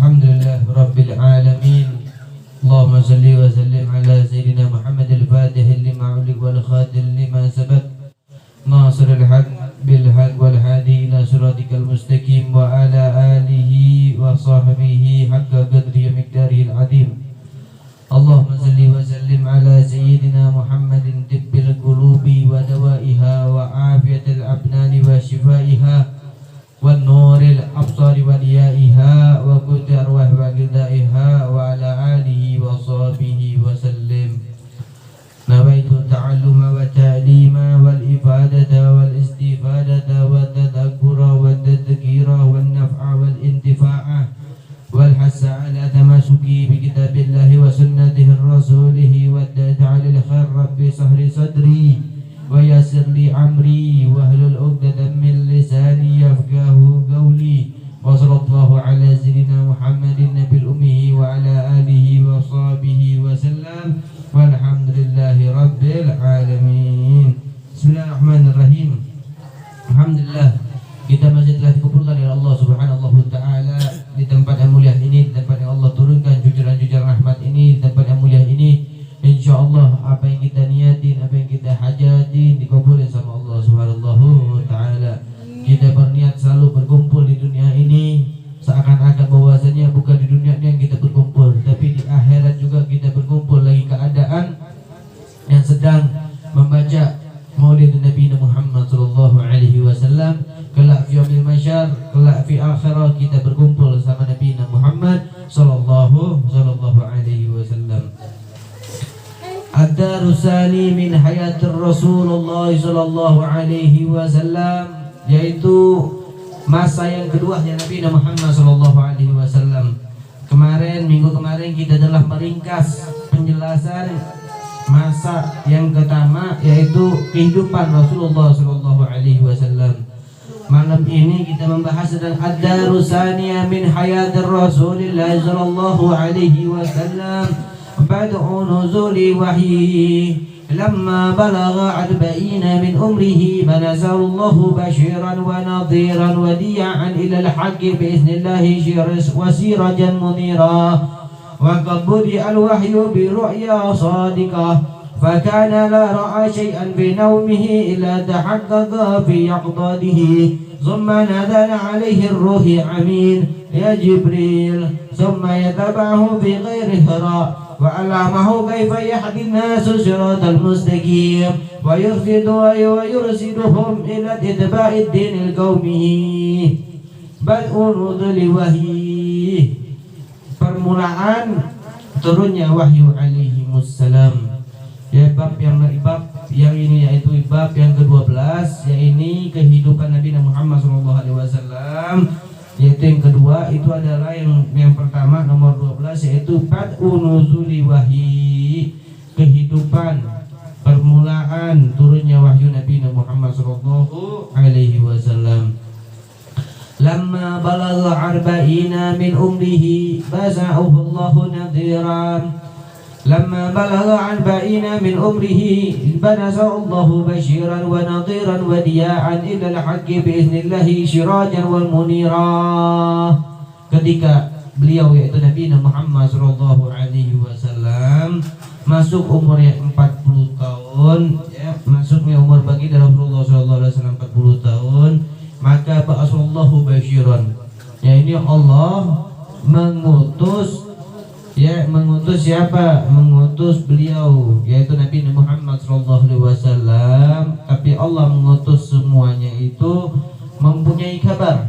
Alhamdulillah Rabbil Alamin. Allahumma salli wa sallim ala Sayyidina Muhammad al-Fatih lima ulik wal khatil lima sabak Nasir al-haq bil-haq wal-hadi ila suratikal mustaqim wa ala alihi wa sahbihi haqqa qadri miqdarihi al-adim. Allahumma salli wa sallim ala Sayyidina Muhammadin tibbil qulubi wa dawaiha wa afiyatil abnani wa shifaiha والنور الأبصار وليائها وقوت أرواح وغذائها وعلى آله وصحبه وسلم. نويت التعلم والتعليم والإفادة والاستفادة والتذكر والتذكير والنفع والانتفاع والحث على تمسكي بكتاب الله وسنته رسوله والدعاء على الخير. رب اشرح لي صدري ويسر لي أمري واحلل عقدة من لساني يفقهوا قولي. وصلى الله على سيدنا محمد النبي الأمي وعلى آله وصحبه وسلم والحمد لله رب العالمين. Bismillahirrahmanirrahim. Alhamdulillah, kita masih telah dikumpulkan oleh Allah Subhanahu wa taala di tempat yang mulia ini, di tempat yang Allah turunkan jujuran-jujuran rahmat ini, di tempat yang mulia ini. InsyaAllah apa yang kita niatin, apa yang kita hajatin dikabulin sama Allah Subhanahu wa ta'ala. Kita berniat selalu berkumpul di dunia ini seakan-akan bahwasanya bukan di dunia ini yang kita berkumpul, tapi di akhirat juga kita berkumpul lagi keadaan yang sedang membaca Maulid Nabi Muhammad sallallahu alaihi wasallam. Kelak fi yaumil mahsyar, kelak fi akhirah kita berkumpul sama Nabi Muhammad sallallahu alaihi wasallam. Ad-Darusani min hayatir Rasulullah sallallahu alaihi wasallam, yaitu masa yang keduanya Nabi Muhammad sallallahu alaihi wasallam. Minggu kemarin kita telah meringkas penjelasan masa yang pertama, yaitu kehidupan Rasulullah sallallahu alaihi wasallam. Malam ini kita membahas tentang Ad-Darusani min hayatir Rasulullah sallallahu alaihi wasallam. بدء نزول وحيه لما بلغ 40 من عمره فنزل الله بشيرا ونظيرا وديعا إلى الحق بإذن الله وسراجا منيرا. وقد بدأ الوحي برؤيا صادقة فكان لا رأى شيئا بنومه إلا تحقق في يقظته. ثم نزل عليه الروح أمين يا جبريل ثم يتبعه بغير هراء وعلمه كيف يهدي الناس صراط المستقيم ويرشدهم إلى اتباع الدين القومي. بدء نزول وحي, permulaan turunnya wahyu alaihi wassalam. Ya, bab yang ini yaitu bab yang ke-12, yaitu kehidupan Nabi Muhammad SAW. Yaitu yang kedua itu adalah yang pertama nomor 12, yaitu bad'u nuzuli wahyi, kehidupan permulaan turunnya wahyu Nabi Muhammad sallallahu alaihi wasallam. Lamma balagha 40 min umrihi baza'ahu Allahu nadhiran. لما بلغ 40 من عمره بنزع الله بشيرا ونظيرا ودياعا إلى الحق بإذن الله سراجا والمنيرا. Ketika beliau yaitu Nabi Muhammad sallallahu alaihi wasallam masuk umurnya 40 tahun, ya, masuknya umur bagi Rasulullah sallallahu alaihi wasallam 40 tahun, maka ba'asallahu basyiran. Ya, ini Allah mengutus siapa? Mengutus beliau yaitu Nabi Muhammad SAW. Tapi Allah mengutus semuanya itu mempunyai kabar.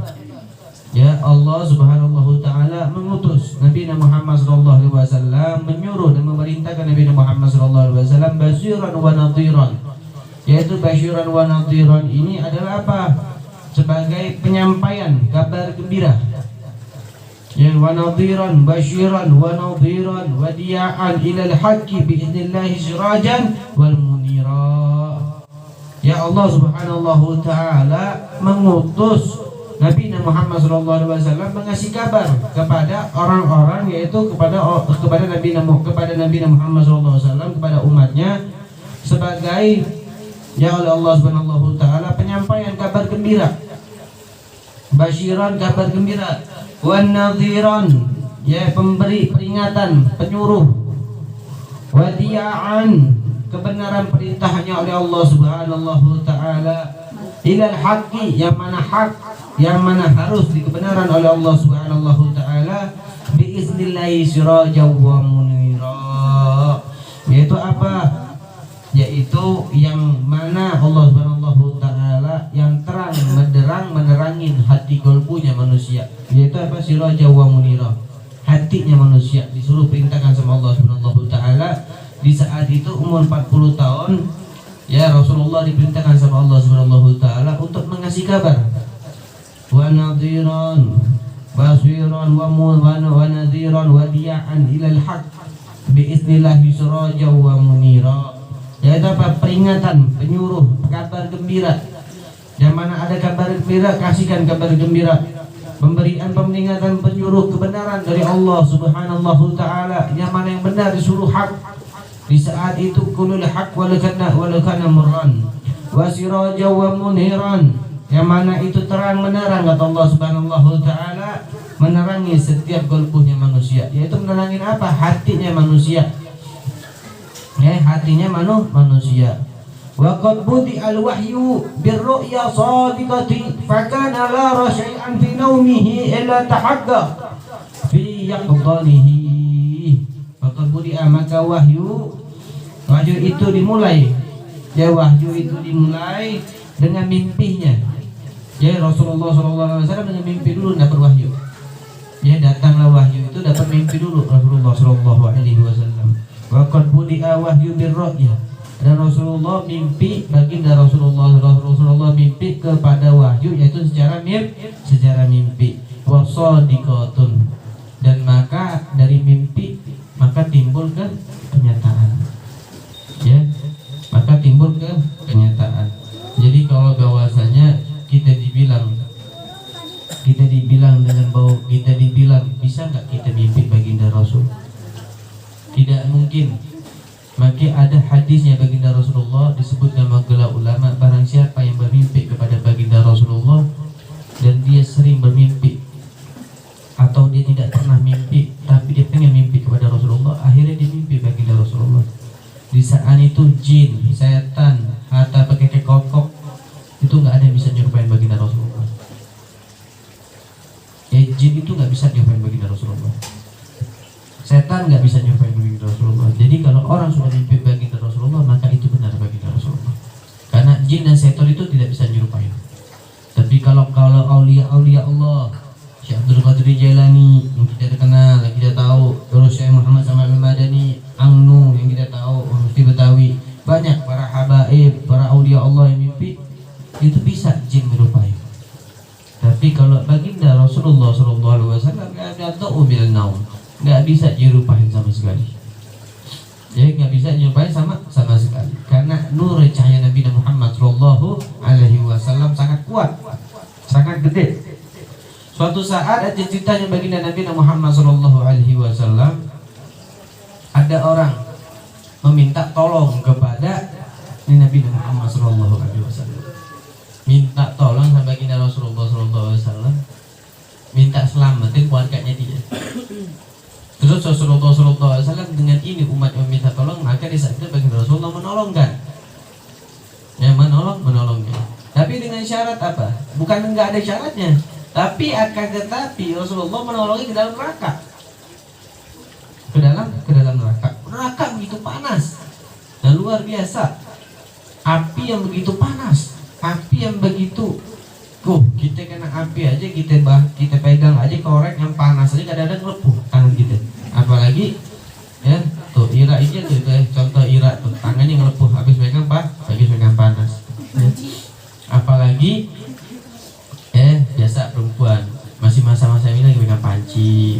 Ya, Allah Subhanahu wa taala mengutus Nabi Muhammad SAW, menyuruh dan memerintahkan Nabi Muhammad SAW basyiran wa nadhiran. Yaitu basyiran wa nadhiran ini adalah apa? Sebagai penyampaian kabar gembira. Yang wa nadhiran basyiran wa nadhiran wa diya'an ilal haqqi bi'idnillahi sirajan wal munira. Ya, Allah Subhanahu wa taala mengutus Nabi Muhammad SAW mengasih kabar kepada orang-orang, yaitu kepada Nabi Muhammad SAW, kepada umatnya, sebagai ya oleh Allah Subhanahu wa taala penyampaian kabar gembira. Basyiran, kabar gembira, wan nadhiran, ya pemberi peringatan, penyuruh, wadi'an, kebenaran perintahnya oleh Allah Subhanahu wa taala, ilal haqqi, yang mana hak, yang mana harus dikebenaran oleh Allah Subhanahu wa taala, biiznillahi sirajan wa munira, yaitu apa? Yaitu yang mana Allah Subhanahu wa taala yang terang menerangin hati kolbunya manusia, yaitu apa? Sirajan wa munira, hatinya manusia disuruh perintahkan sama Allah Subhanahu wa taala. Di saat itu umur 40 tahun ya Rasulullah diperintahkan sama Allah Subhanahu wa taala untuk mengasih kabar, wa nadhiran basiran wa nadhiran wa di'an ilal haq biiznillahi sirajan wa munira, yaitu apa? Peringatan, penyuruh, kabar gembira. Yang mana ada kabar gembira, kasihkan kabar gembira. Pemberian peringatan, penyuruh kebenaran dari Allah Subhanahu wa taala, yang mana yang benar disuruh hak. Di saat itu kulul haq walau kana murran wa sirajan wa muniran, yang mana itu terang menerang, kata Allah Subhanahu wa taala, menerangi setiap kalbunya manusia, yaitu menerangi apa? Hatinya manusia. Hatinya manusia. Wa qad budi al wahyu bir ru'ya sadiqati fa kana la ra syai'an fi naumihi illa tahaqqa fi yaqdanihi. Maka budi maka wahyu itu dimulai, ya wahyu itu dimulai dengan mimpinya. Ya Rasulullah SAW dengan mimpi dulu dapat wahyu. Ya datanglah wahyu itu dapat mimpi dulu Rasulullah SAW. Wa qad budi wahyu bir ru'ya, dan Rasulullah mimpi, baginda Rasulullah mimpi kepada wahyu, yaitu secara mimpi. Wa shadiqatun, dan maka dari mimpi maka timbul ke kenyataan. Ya, maka timbul ke kenyataan. Jadi kalau bahwasanya kita dibilang dengan bahwa kita dibilang bisa nggak kita mimpi baginda Rasul? Tidak mungkin. Maka ada hadisnya baginda Rasulullah disebut nama gelar ulama, barang siapa yang bermimpi kepada baginda Rasulullah dan dia sering bermimpi, atau dia tidak pernah mimpi tapi dia pengen mimpi kepada Rasulullah, akhirnya dia mimpi baginda Rasulullah. Di saat itu jin, setan, atau pakai kekokok itu nggak ada yang bisa nyerupain baginda Rasulullah. Ya jin itu nggak bisa nyerupain baginda Rasulullah. Setan nggak bisa nyerupain baginda Rasulullah. Jadi kalau orang sudah mimpi baginda Rasulullah, maka itu benar baginda Rasulullah. Karena jin dan setan itu tidak bisa nyerupain. Tapi kalau aulia Allah, Syekh Abdul Qadir Jailani yang kita kenal, yang kita tahu, terus Syekh Muhammad Samal Al-Madani, Angnu yang kita tahu, Mufti Betawi, banyak para habaib, para aulia Allah yang mimpi, itu bisa jin menyerupai. Tapi kalau baginda Rasulullah SAW nggak bisa dirupain sama sekali. Ya nggak bisa dirupain sama sekali. Karena nur cahaya Nabi Muhammad SAW sangat kuat, sangat gede. Suatu saat ada ceritanya baginda Nabi Muhammad SAW, ada orang meminta tolong kepada Nabi Muhammad SAW. Minta tolong sama baginda Rasulullah SAW, minta selamatin keluarganya dia. Terus Rasulullah SAW dengan ini umat yang meminta tolong, maka di saat itu baginda Rasulullah menolongkan. Ya menolongnya. Tapi dengan syarat apa? Bukan enggak ada syaratnya, tapi akan tetapi Rasulullah menolongnya ke dalam neraka. Ke dalam neraka. Neraka begitu panas dan luar biasa. Api yang begitu panas, api yang begitu, kita kena api aja, kita pegang aja korek yang panas aja kadang-kadang lepuh tangan kita. Apalagi ya tuh Ira aja tuh, contoh Ira tuh tangannya ngelepuh habis pegang panas. Ya. Apalagi biasa perempuan masih masa-masa ini lagi pegang panci,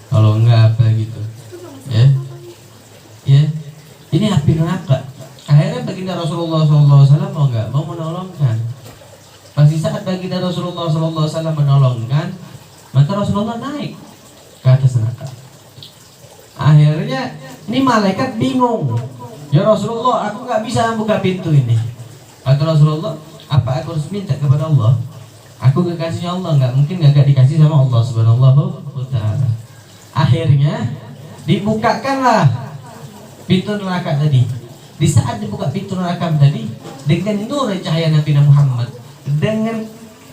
kalau enggak apa gitu. Ya. Ini api neraka. Akhirnya baginda Rasulullah SAW mau menolongkan. Pasti saat baginda Rasulullah SAW menolongkan, maka Rasulullah naik ke atas neraka. Akhirnya ini malaikat bingung. Ya Rasulullah, aku nggak bisa buka pintu ini. Kata Rasulullah, apa aku harus minta kepada Allah? Aku kekasihnya Allah, nggak mungkin nggak dikasih sama Allah Subhanahu wa taala. Akhirnya dibukakanlah pintu neraka tadi. Di saat dibuka pintu neraka tadi, dengan nur cahaya Nabi Muhammad, dengan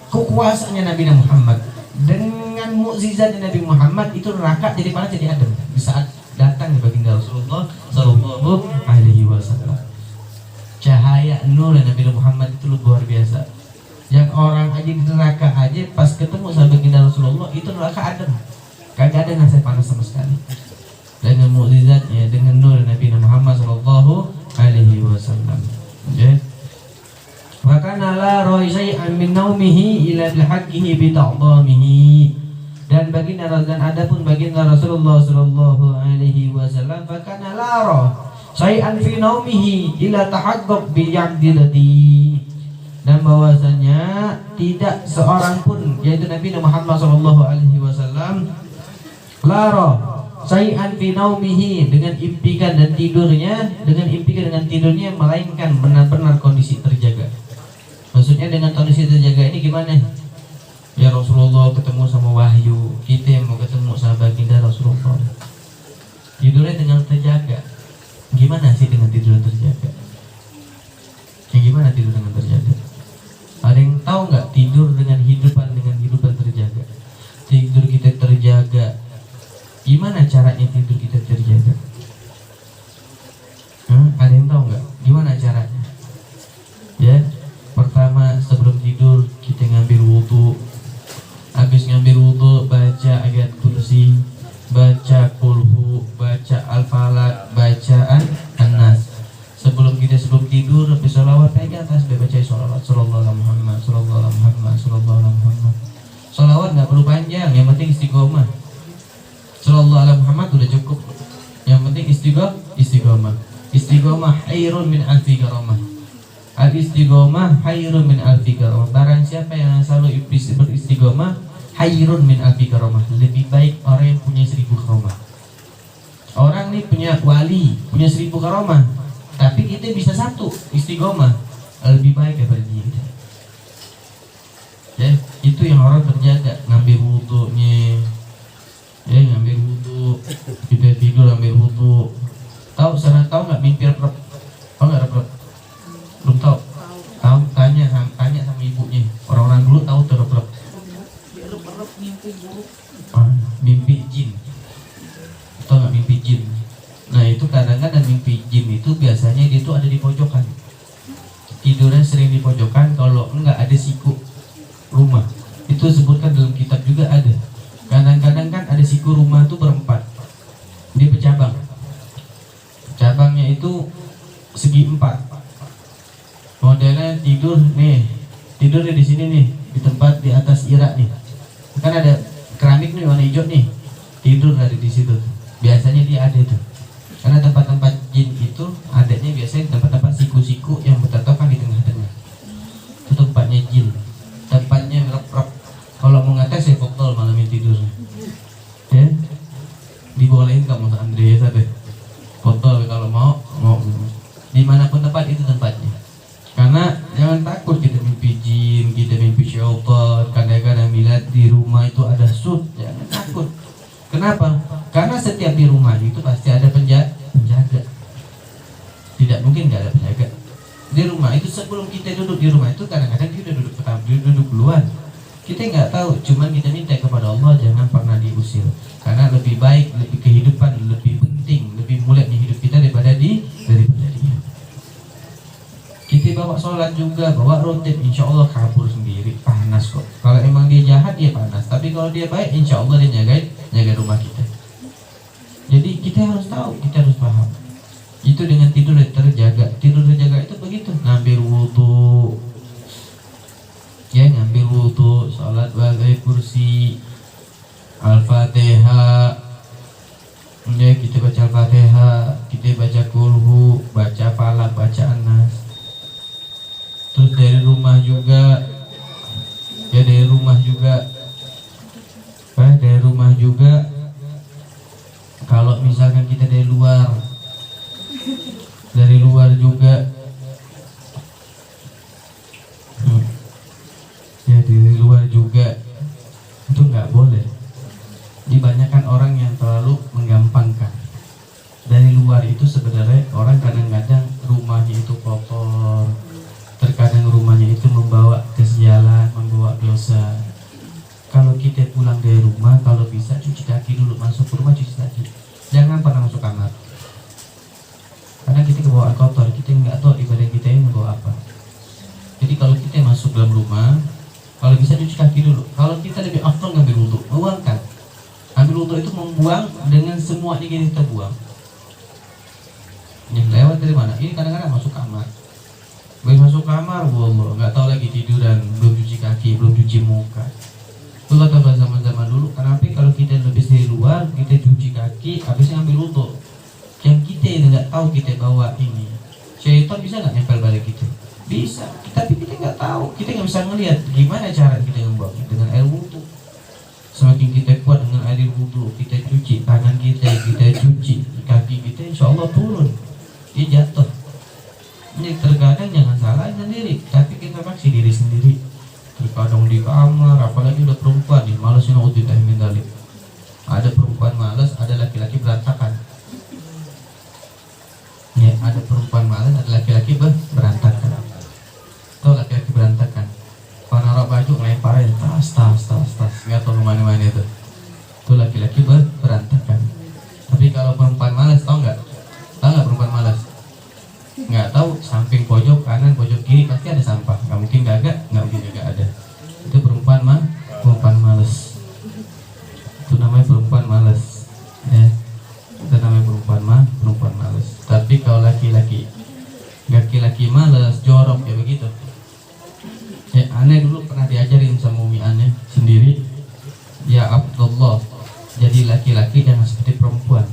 kekuasaannya Nabi Muhammad, dengan mukjizatnya Nabi Muhammad, itu neraka jadi panas jadi adem. Di saat datang baginda Rasulullah Sallallahu Alaihi Wasallam, cahaya nur Nabi Muhammad itu luar biasa. Yang orang aja di neraka aja pas ketemu sama baginda Rasulullah itu neraka adem, kagak ada rasa panas sama sekali. Dengan mukjizatnya, dengan nur Nabi Muhammad Sallallahu Alaihi Wasallam. Maka nala roisai min naumihi ila bilhaqihi bi ta'dhamihi. Dan baginda dan adapun baginda Rasulullah Sallallahu Alaihi Wasallam, maka nala syai'an fi naumihi ila tahaqqaq bi ya'dilati. Dan bahwasanya tidak seorang pun, yaitu Nabi Muhammad Sallallahu Alaihi Wasallam, lara syai'an fi naumihi, dengan impikan dan tidurnya, melainkan benar-benar kondisi terjaga. Maksudnya dengan kondisi terjaga ini gimana? Ya Rasulullah ketemu sama wahyu, kita yang mau ketemu sama baginda Rasulullah, tidurnya dengan terjaga. Gimana sih dengan tidur terjaga? Yang gimana tidur dengan terjaga? Ada yang tahu nggak tidur dengan hidupan terjaga? Tidur kita terjaga. Gimana caranya tidur kita terjaga? Ada yang tahu nggak? Gimana caranya? Ya, pertama sebelum tidur kita ngambil wudhu. Habis ngambil wudhu baca ayat kursi, baca kulhu, baca al-falaq, bacaan an-nas. Sebelum tidur habis sholawat aja atas baca sholawat sallallahu alaihi Muhammad, sallallahu alaihi Muhammad, sallallahu alaihi Muhammad. Sholawat nggak perlu panjang, yang penting istiqomah. Sallallahu alaihi Muhammad udah cukup. Yang penting istiqomah. Istiqomah khairun min alfi karamah. Al-istiqomah khairun min alfi karamah. Barang siapa yang selalu beristiqomah, khairun min alfi karamah, lebih baik orang yang punya 1000 karamah. Orang nih punya wali, punya 1000 karamah, tapi kita bisa satu istiqomah, lebih baik daripada dia. Ya, itu yang orang terjaga. Ngambil wudhunya, ya ngambil wudhu, kita tidur ambil wudhu. Tahu nggak mimpi rep? Tahu nggak rep? Belum tahu. Tahu, tanya sama ibunya. Orang-orang dulu tahu tuh rep. Mimpi buruk. Mimpi jin. Tahu nggak mimpi jin? Nah itu kadang-kadang mimpi jin itu biasanya dia tuh ada di pojokan. Tidurnya sering di pojokan, kalau enggak ada siku rumah. Itu sebutkan dalam kitab juga ada. Kadang-kadang kan ada siku rumah itu berempat, dia bercabang. Cabangnya itu segi 4. Modelnya tidurnya di sini nih, di tempat di atas irak nih. Kan ada keramik nih warna hijau nih, tidur ada di situ. Biasanya dia ada tuh. Karena tempat-tempat jin itu adanya biasanya tempat-tempat siku-siku yang bertatokan di tengah-tengah. Itu tempatnya jin, tempatnya rep-rep. Kalau mau ngates ya foktol malam tidur. Ya, dibolehin kamu Andre ya deh. Foktol kalau mau dimanapun tempat itu tempatnya. Karena jangan takut kita mimpi jin, kita mimpi syaitan. Kadang-kadang melihat di rumah itu ada sud, jangan takut. Kenapa? Karena setiap di rumah itu pasti ada penjaga. Tidak mungkin nggak ada penjaga. Di rumah itu sebelum kita duduk di rumah itu kadang-kadang kita duduk pertama, duduk duluan. Kita nggak tahu, cuman kita minta kepada Allah jangan pernah diusir. Karena lebih baik, lebih kehidupan, lebih penting, lebih mulianya hidup kita daripada dia. Kita bawa sholat juga, bawa rutin, insya Allah kabur sendiri, panas kok. Kalau emang dia jahat dia panas, tapi kalau dia baik insya Allah dia jaga rumah kita. Jadi kita harus tahu, kita harus paham. Itu dengan tidur terjaga. Tidur terjaga itu begitu, ngambil wudhu, ya ngambil wudhu, sholat bagai kursi, al-fatihah, ya kita baca al-fatihah, kita baca kulhu, baca falaq, baca an-nas. Terus dari rumah juga, ya dari rumah juga, kalau misalkan kita dari luar juga, ya dari luar juga itu nggak boleh. Di kebanyakan orang yang terlalu menggampangkan. Dari luar itu sebenarnya orang kadang-kadang rumahnya itu kotor, terkadang rumahnya itu membawa kesialan, membawa dosa. Kalau kita pulang dari rumah, kalau bisa cuci kaki dulu, masuk ke rumah cuci kaki, jangan pernah masuk kamar. Karena kita kebawaan kotor, kita nggak tahu ibadah kita ini membawa apa. Jadi kalau kita masuk dalam rumah, kalau bisa cuci kaki dulu. Kalau kita lebih afdal ngambil wudhu, buangkan. Ambil wudhu itu membuang dengan semua yang kita buang. Yang lewat dari mana? Ini kadang-kadang masuk kamar. Begitu masuk kamar, wallah, nggak tahu lagi tiduran, belum cuci kaki, belum cuci muka. Itu kata zaman-zaman dulu. Kenapa kalau kita lebih dari luar, kita cuci kaki, habisnya ambil wudhu. Yang kita ini nggak tahu kita bawa ini. Syaitan bisa nggak nempel balik kita? Bisa. Tapi kita nggak tahu, kita nggak bisa ngelihat gimana cara kita membawa dengan air wudhu. Semakin kita kuat dengan air wudhu, kita cuci tangan kita cuci kaki kita, insya Allah turun. Dia jatuh. Ini terkadang jangan salah sendiri, tapi kita maksi diri sendiri. Terkadang di kamar, apalagi udah perempuan nih, malas min dzalik. Ada perempuan malas, ada laki-laki berantakan. Ya, ada perempuan malas, ada laki-laki berantakan. Tahu laki-laki berantakan? Kalau naruh baju ngelemparin tas, nggak tahu kemana-mana itu. Itu laki-laki berantakan. Tapi kalau perempuan malas, tahu nggak perempuan malas? Nggak tahu, samping pojok kanan pojok kiri pasti ada sampah. Nggak mungkin nggak ada. Itu perempuan malas. Itu namanya perempuan malas. Ya, itu namanya perempuan malas. Tapi kalau laki-laki malas, jorok kayak begitu. Ya, aneh dulu pernah diajarin sama umi aneh sendiri. Ya Abdullah, jadi laki-laki jangan seperti perempuan.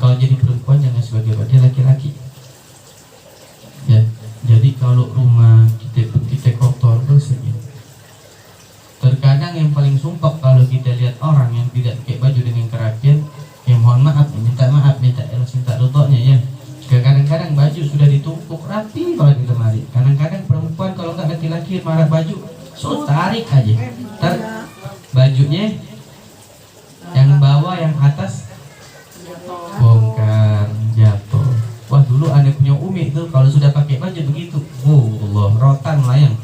Kalau jadi perempuan jangan sebagai laki-laki. Ya, jadi kalau rumah kita kotor bersih. Terkadang yang paling sumpah kalau kita lihat orang yang tidak pakai baju dengan kerapian, ya mohon maaf, minta elas, minta ridhonya ya. Kadang-kadang baju sudah ditumpuk rapi banget di lemari. Kadang-kadang perempuan kalau nggak laki-laki marah baju, tarik aja. Bajunya yang bawah, yang atas bongkar, jatuh. Wah, dulu aneh punya umi itu kalau sudah pakai baju begitu, Allah, rotan melayang.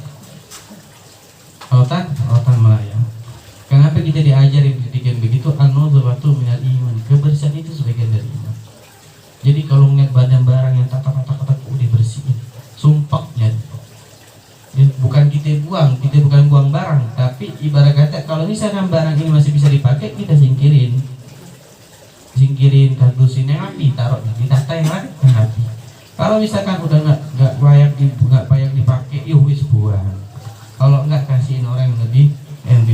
Kenapa kita diajarin didikan begitu? An-nuzulatu minal iman. Kebersihan itu sebagian dari iman. Jadi kalau ngeliat badan barang yang tak udah bersihin, sumpahnya. Bukan kita bukan buang barang, tapi ibarat kata kalau misalkan barang ini masih bisa dipakai, kita singkirin kardusin yang api, taruh di tata yang api. Kalau misalkan udah nggak layak dipakai, wis buang. Kalau nggak, kasihin orang yang lebih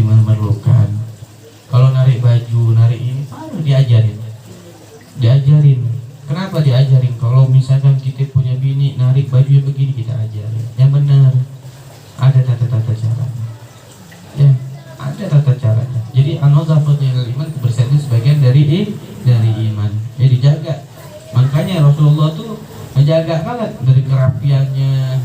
memerlukan. Kalau narik baju, narik ini, baru diajarin. Kenapa diajarin? Kalau misalkan kita punya bini narik baju begini, kita ajarin yang benar. Ada tata caranya. Ya, ada tata caranya. Jadi an-nazafatu minal iman, kebersihan itu sebagian dari iman. Ya, dijaga. Makanya Rasulullah tuh menjaga banget dari kerapiannya,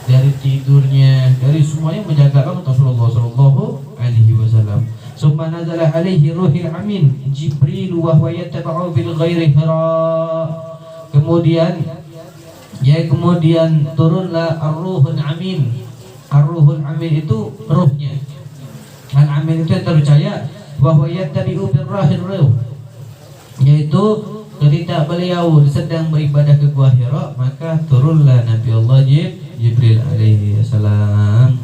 dari tidurnya, dari semuanya menjaga banget Rasulullah sallallahu alaihi wasallam. Summa nazala alaihi ruhil amin Jibril wa huwa yataba'u bil ghairi hira. Kemudian turunlah ar-ruhul amin. Ar-ruhul amin itu ruhnya. Al-amin itu yang terpercaya, wa huwa yattabi'u bil rahir ruh. Yaitu ketika beliau sedang beribadah ke Gua Hira, maka turunlah Nabi Allah Jibril alaihi salam.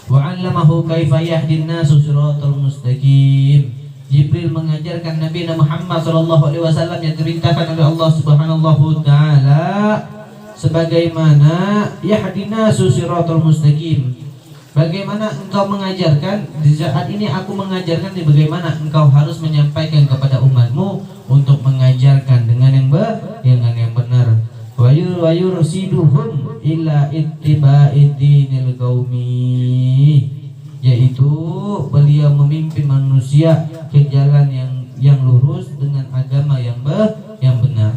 Wa 'allamahu kaifa yahdin nasu siratal mustaqim. Jibril mengajarkan Nabi Muhammad sallallahu alaihi wasallam yang diperintahkan oleh Allah Subhanahu taala sebagaimana yahdin nasu siratal mustaqim. Bagaimana engkau mengajarkan? Di saat ini aku mengajarkan bagaimana engkau harus menyampaikan kepada umatmu untuk mengajarkan dengan yang benar. Wa yursiduhum ila ittiba'id dinil qaumi, yaitu beliau memimpin manusia ke jalan yang lurus dengan agama yang benar.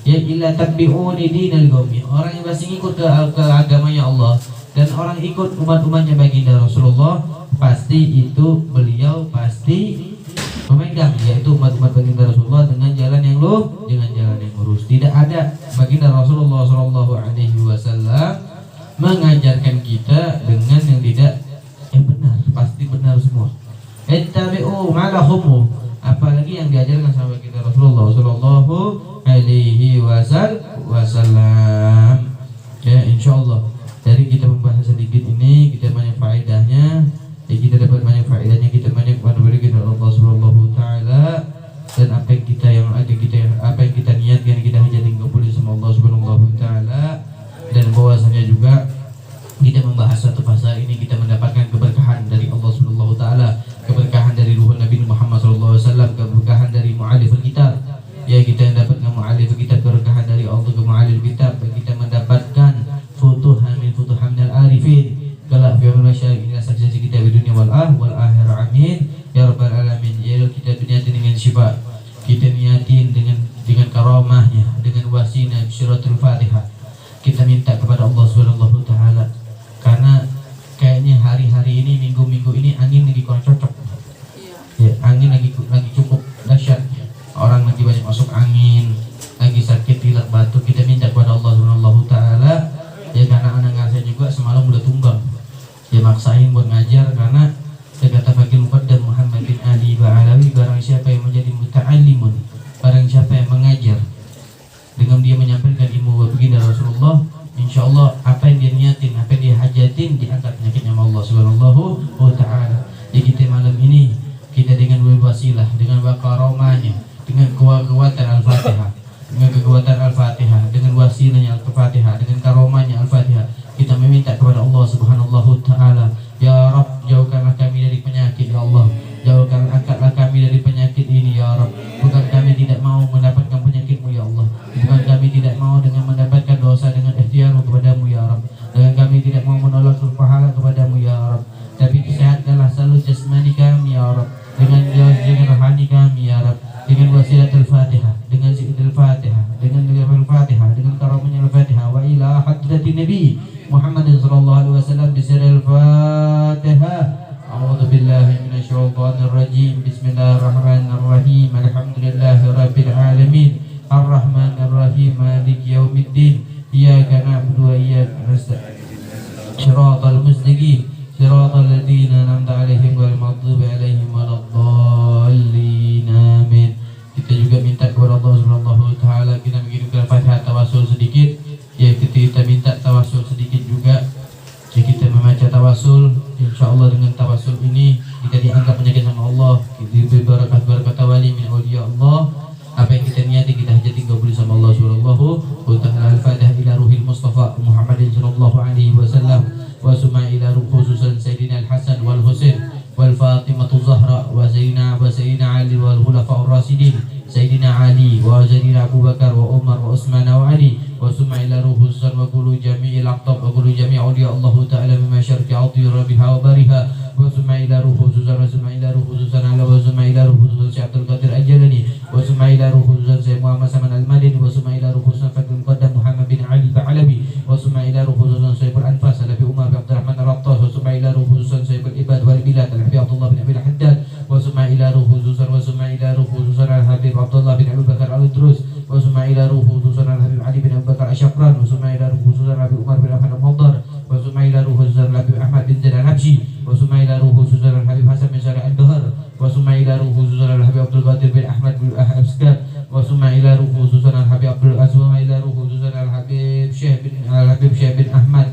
Ya ila tabi'uni dinil qaumi, orang yang masih ikut ke agamanya Allah dan orang ikut umat-umatnya baginda Rasulullah, pasti itu beliau pasti memegang, yaitu umat-umat baginda Rasulullah dengan jalan yang lurus. Tidak ada baginda Rasulullah SAW mengajarkan kita dengan yang tidak benar, pasti benar semua. Ittabi'u ma lahumu, apalagi yang diajarkan sama kita Rasulullah sallallahu alaihi wasallam. Ya, insyaallah dari kita membahas sedikit ini kita banyak faedahnya, kita dapat banyak faedahnya, kita banyak berbagi kepada Allah Subhanahu taala, dan apa yang kita niatkan kita hajati kabul sama Allah Subhanahu taala. Dan bahwasanya juga kita membahas satu pasal ini kita mendapatkan keberkahan dari Allah Subhanahu taala, keberkahan dari ruh Nabi Muhammad sallallahu alaihi wasallam, keberkahan dari mu'alliful kitab. Ya, kita mendapatkan mu'alliful kitab, keberkahan dari Allah ke mu'alliful kitab, dan kita mendapatkan futuhan minal arifin. Kalau firman syar'i ini saksi kita di dunia wal akhirah, amin ya rabbal alamin. Ya, kita niatin dengan syifa, kita niatin dengan karamahnya, dengan wasina syiratul Fatihah. Kita minta kepada Allah Subhanahu taala, karena kayaknya hari-hari ini, minggu-minggu ini angin lagi kurang cocok. Ya, angin lagi cukup dahsyat. Orang lagi banyak masuk angin, lagi sakit, pilek, batuk. Kita minta kepada Allah Subhanahu taala, ya, karena anak ngasih juga semalam udah tumbang. Ya, maksain buat ngajar, karena kata Fakir Muqaddam Muhammad bin Ali Ba'alawi, barang siapa yang menjadi muta'allimun, barang siapa yang mengajar dengan dia menyampaikan ilmu baginda Rasulullah, insyaallah apa yang dia niatin, apa yang dia hajatin, diangkat penyakitnya sama Allah Subhanahu wa taala. Jadi kita malam ini kita dengan wasilah, dengan karomahnya, dengan kekuatan Al-Fatihah, dengan wasilahnya Al-Fatihah, dengan karomahnya Al-Fatihah, kita meminta kepada Allah Subhanahu wa taala, ya Rabb, jauhkanlah kami dari penyakit, ya Allah. Angkatlah kami dari penyakit ini, ya Rabb. Bukan kami tidak mau mendapatkan penyakit-Mu, ya Allah. Bukan kami tidak mau dengan mendapatkan dosa dengan ikhtiar kepadamu, ya Rabb. Dan kami tidak mau menolak pahala kepadamu, ya Rabb. Tapi sehatkanlah selalu jasmani kami, ya Rabb. Dengan rohani kami, ya Rabb. Dengan wasilatul Fatihah, dengan zikrul Fatihah, dengan Al-Fatihah, dengan karamahnya Al-Fatihah, wa ila hadratin Nabi Muhammad sallallahu alaihi wasallam bisiril Fatihah. A'udzu billahi minasyaitonir rajim. Bismillahirrahmanirrahim. Alhamdulillahirabbil alamin. Arrahmanir rahim. Maliki yaumiddin. Iyyaka na'budu wa iyyaka nasta'in. Shiratal mustaqim. Shiratal ladzina an'amta 'alaihim ghairil maghdubi 'alaihim waladdallin. Amin. Kita juga minta kepada Allah Subhanahu wa taala, kita mengirimkan Fatihah tawasul sedikit. Ya, kita minta tawasul sedikit juga. Ya, kita membaca tawasul, insyaallah dengan tawasul ini kita dianggap penyakit sama Allah, diberi barakah tawali min awliya Allah. Apa yang kita niati kita hajati kabul sama Allah Subhanahu wa taala. Al-Fatihah ila ruhil Mustafa Muhammadin sallallahu alaihi wasallam, wa summa ila ruh khususan Sayyidina Al-Hasan wal Husain wal Fatimatu Zahra wa Sayyidina Ali wal Khulafa'ur Rasyidin, Sayyidina Ali wa Sayyidina Abu Bakar wa Umar wa Utsman wa Ali, wa summa ila ruh khususan wa kullu jami'il aqtab wa kullu jami' awliya Allah ta'ala mimma syarqi atira biha wa bariha, wa summa ila ruh khususan wa summa ila ruh khususan ala wa summa ila ruh khususan Syekh Abdul Qadir Al-Jalani, wa summa ila ruh khususan Syekh Muhammad Saman Al-Madini, wa summa ila ruh khususan Fakir Muqaddam Muhammad bin Ali Ba'alawi, wa summa ila ruh khususan Sayyidul Anfas Alabi Umar bin Abdurrahman Al-Rattas, wa summa ila ruh khususan Sayyidul Ibad wal Bilad Al-Habib Abdullah bin Abi Al-Haddad, wa summa ila ruh khususan Al-Habib Abdullah bin Abu Bakar Al-Idrus, wa summa ila ruh khususan Al-Habib Ali bin Abu Bakar Asyafran, wa summa ila ruh khususan Al-Habib Umar bin Affan Al-Muhdar, wa summa ila ruh khususan Al-Habib Ahmad bin Zaid Al-Habsyi, wa summa ila ruh khususan Al-Habib Hasan bin Syarih Al-Bahar, wa summa ila ruh khususan Al-Habib Abdul Qadir bin Ahmad bin Asgar, wa summa ila ruh khususan Al-Habib Abdul Azwa, wa ila ruh khususan Al-Habib Syekh bin Ahmad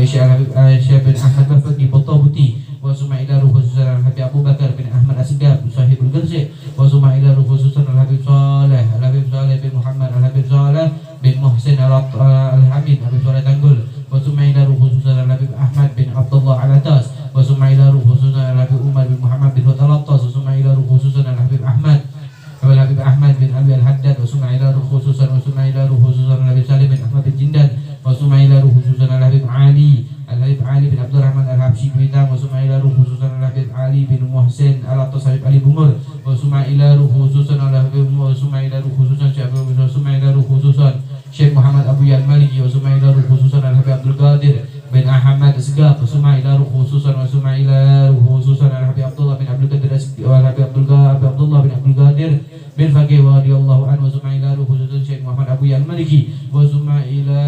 Syekh bin Ahmad Bafaqi Botabuti, wa summa ila ruh khususan Al-Habib Abu Bakar bin Ahmad Asgar Sahibul Ghazi, wa summa ila ruh khususan Al-Habib Saleh bin Muhammad Al-Habib Saleh bin Muhsin Al-Hamid Habib Saleh Tanggul, wa summa ila ruh khususan Al-Habib Ahmad bin Abdullah Al-Atas, wa summa ila ruh khususan Al-Habib Umar bin Muhammad bin Al-Attas, wa summa ila ruh khususan Al-Habib Ahmad bin Abi Al-Haddad, wa summa ila ruh khususan Al-Habib Salim bin Ahmad bin Jindan, wa summa ila ruh khususan Al-Habib Ali bin Abdurrahman Al-Habsyi bin Hitam, wa summa ila ruh khususan Al-Habib Ali bin Muhsin Al-Attas Habib Ali Bungur, wa summa ila ruh khususan Al-Habib, wa summa ila ruh khususan Syekh Muhammad Abu Yan Maliki, wa summa ila ruh khususan Al-Habib Abdul Qadir bin Ahmad Segaf Wasuma ila ruh khususan Wasuma ila ruh khususan Al-Habib Abdullah bin Abdul Qadir Al-Habib Abdullah bin Abdul Qadir bin Faqih radhiyallahu anhu Wasuma ila ruh khususan Syekh Muhammad Abu Ya'al Maliki Wasuma ila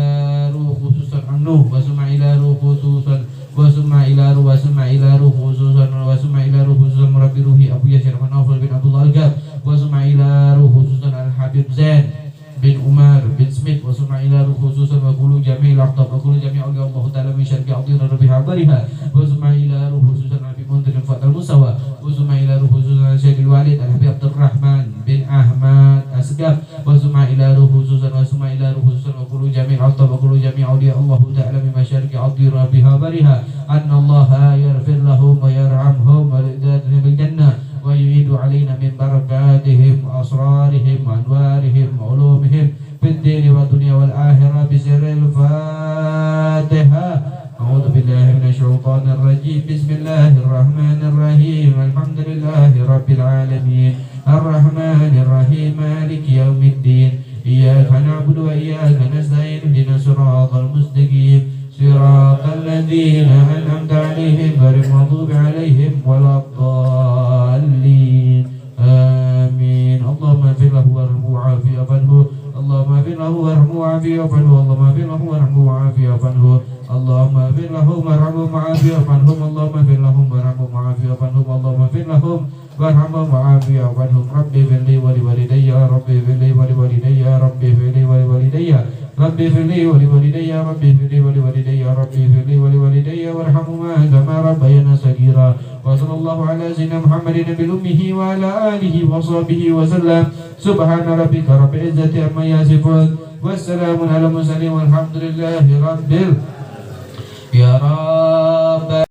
ruh khususan Amnuh Wasuma ila ruh khususan Wasuma ila ruh khususan Wasuma ila ruh khususan Murabbi Ruhi Abu Yasir Manawfal bin Abdullah Al-Gab Wasuma ila ruh khususan Al-Habib Zain bin Umar bin Smith Wasuma ila ruh khususan wa kullu jami'il aqtab wa kullu jami' awliya Allah ta'ala min syarqi ardina rabiha bariha Wasuma ila ruh khususan Habib Muntir bin Fatal Musawa Wasuma ila ruh khususan Syekh Al-Walid Al-Habib Abdurrahman bin Ahmad Asgaf Wasuma ila ruh khususan Wasuma ila ruh khususan wa kullu jami'il aqtab wa kullu jami' awliya Allah ta'ala min syarqi ardina rabiha bariha anna Allah yaghfir lahum wa yarhamhum wa yudkhilhum bil jannah wa yu'idu alaina min barakatihim wa asrarihim wa anwarihim wa ulumihim fid din wa dunya wal akhirah bi sirril Fatiha. A'udzu billahi minasy syaithanir rajim. Bismillahir rahmanir rahim. Alhamdulillahi rabbil alamin. Arrahmanir rahim. Maliki yaumiddin. Iyyaka na'budu wa iyyaka nasta'in. Ihdinas siratal mustaqim. Siratal ladzina an'amta 'alaihim ghairil maghdubi 'alaihim waladdallin. Amin. Allahumma ighfir lahu warhamhu wa'afihi anhu. Allahumma ighfir lahu warhamhu wa'afihi anhu. Allahumma ighfir lahu warhamhu wa'afihi anhu. Allahumma ighfir lahum warhamhum wa'afihi anhum. Allahumma ighfir lahum warhamhum wa'afihi anhum. Allahumma ighfir lahum warhamhum wa'afihi anhum. Rabbi ighfir li wa liwalidayya. Rabbi ighfir li wa liwalidayya. Rabbi ighfir li wa liwalidayya. Rabbi firli wa liwalidayya Rabbi firli wa liwalidayya Rabbi firli wa liwalidayya warhamhuma kama rabbayana saghira. Wa sallallahu ala sayyidina Muhammadin nabil ummihi wa ala alihi wa sahbihi wa sallam. Subhana rabbika rabbil izzati amma yasifun wassalamun ala mursalin walhamdulillahi rabbil ya rabb.